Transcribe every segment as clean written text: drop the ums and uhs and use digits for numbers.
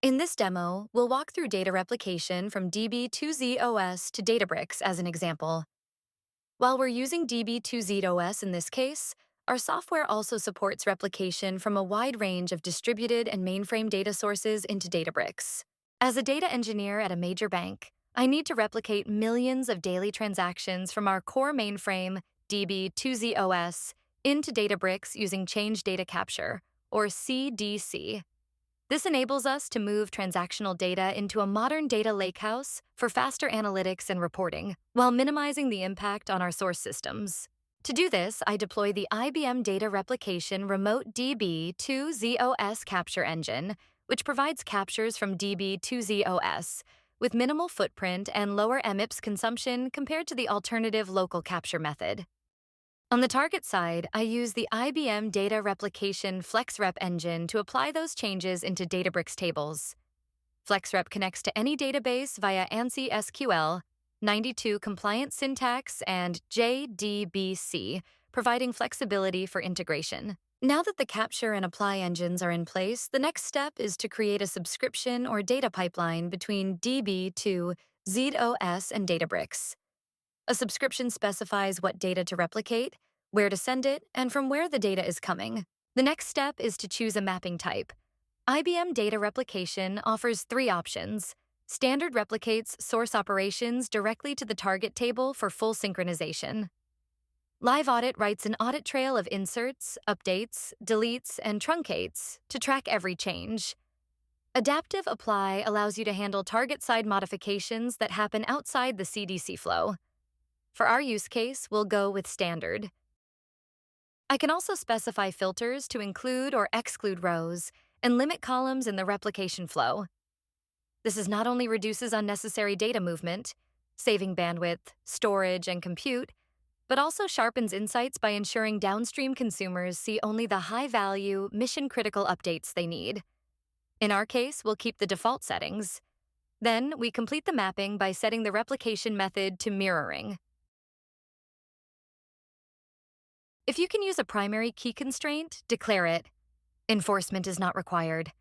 In this demo, we'll walk through data replication from DB2 to Databricks as an example. While we're using DB2 in this case, our software also supports replication from a wide range of distributed and mainframe data sources into Databricks. As a data engineer at a major bank, I need to replicate millions of daily transactions from our core mainframe, DB2 into Databricks using Change Data Capture, or CDC. This enables us to move transactional data into a modern data lakehouse for faster analytics and reporting, while minimizing the impact on our source systems. To do this, I deploy the IBM Data Replication Remote Db2 capture engine, which provides captures from Db2 with minimal footprint and lower MIPS consumption compared to the alternative local capture method. On the target side, I use the IBM Data Replication FlexRep engine to apply those changes into Databricks tables. FlexRep connects to any database via ANSI SQL, 92 compliant syntax, and JDBC, providing flexibility for integration. Now that the capture and apply engines are in place, the next step is to create a subscription or data pipeline between DB2, ZOS, and Databricks. A subscription specifies what data to replicate, where to send it, and from where the data is coming. The next step is to choose a mapping type. IBM Data Replication offers 3 options. Standard replicates source operations directly to the target table for full synchronization. Live Audit writes an audit trail of inserts, updates, deletes, and truncates to track every change. Adaptive Apply allows you to handle target-side modifications that happen outside the CDC flow. For our use case, we'll go with standard. I can also specify filters to include or exclude rows and limit columns in the replication flow. This not only reduces unnecessary data movement, saving bandwidth, storage, and compute, but also sharpens insights by ensuring downstream consumers see only the high-value, mission-critical updates they need. In our case, we'll keep the default settings. Then, we complete the mapping by setting the replication method to mirroring. If you can use a primary key constraint, declare it. Enforcement is not required.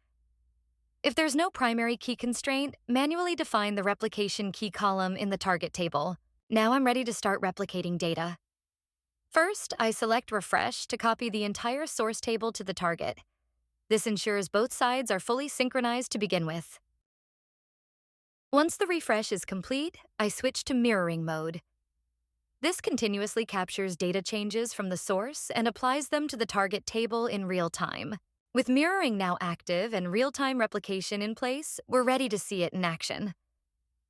If there's no primary key constraint, manually define the replication key column in the target table. Now I'm ready to start replicating data. First, I select Refresh to copy the entire source table to the target. This ensures both sides are fully synchronized to begin with. Once the refresh is complete, I switch to mirroring mode. This continuously captures data changes from the source and applies them to the target table in real time. With mirroring now active and real-time replication in place, we're ready to see it in action.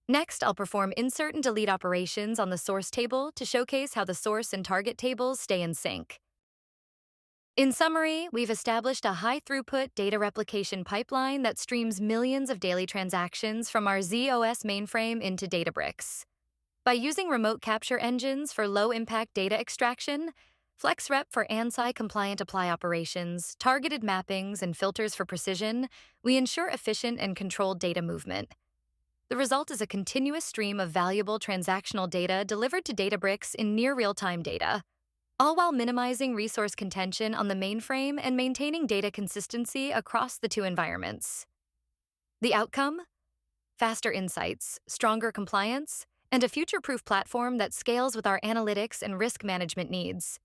Next, I'll perform insert and delete operations on the source table to showcase how the source and target tables stay in sync. In summary, we've established a high-throughput data replication pipeline that streams millions of daily transactions from our ZOS mainframe into Databricks. By using remote capture engines for low-impact data extraction, FlexRep for ANSI-compliant apply operations, targeted mappings, and filters for precision, we ensure efficient and controlled data movement. The result is a continuous stream of valuable transactional data delivered to Databricks in near real-time data, all while minimizing resource contention on the mainframe and maintaining data consistency across the 2 environments. The outcome? Faster insights, stronger compliance, and a future-proof platform that scales with our analytics and risk management needs.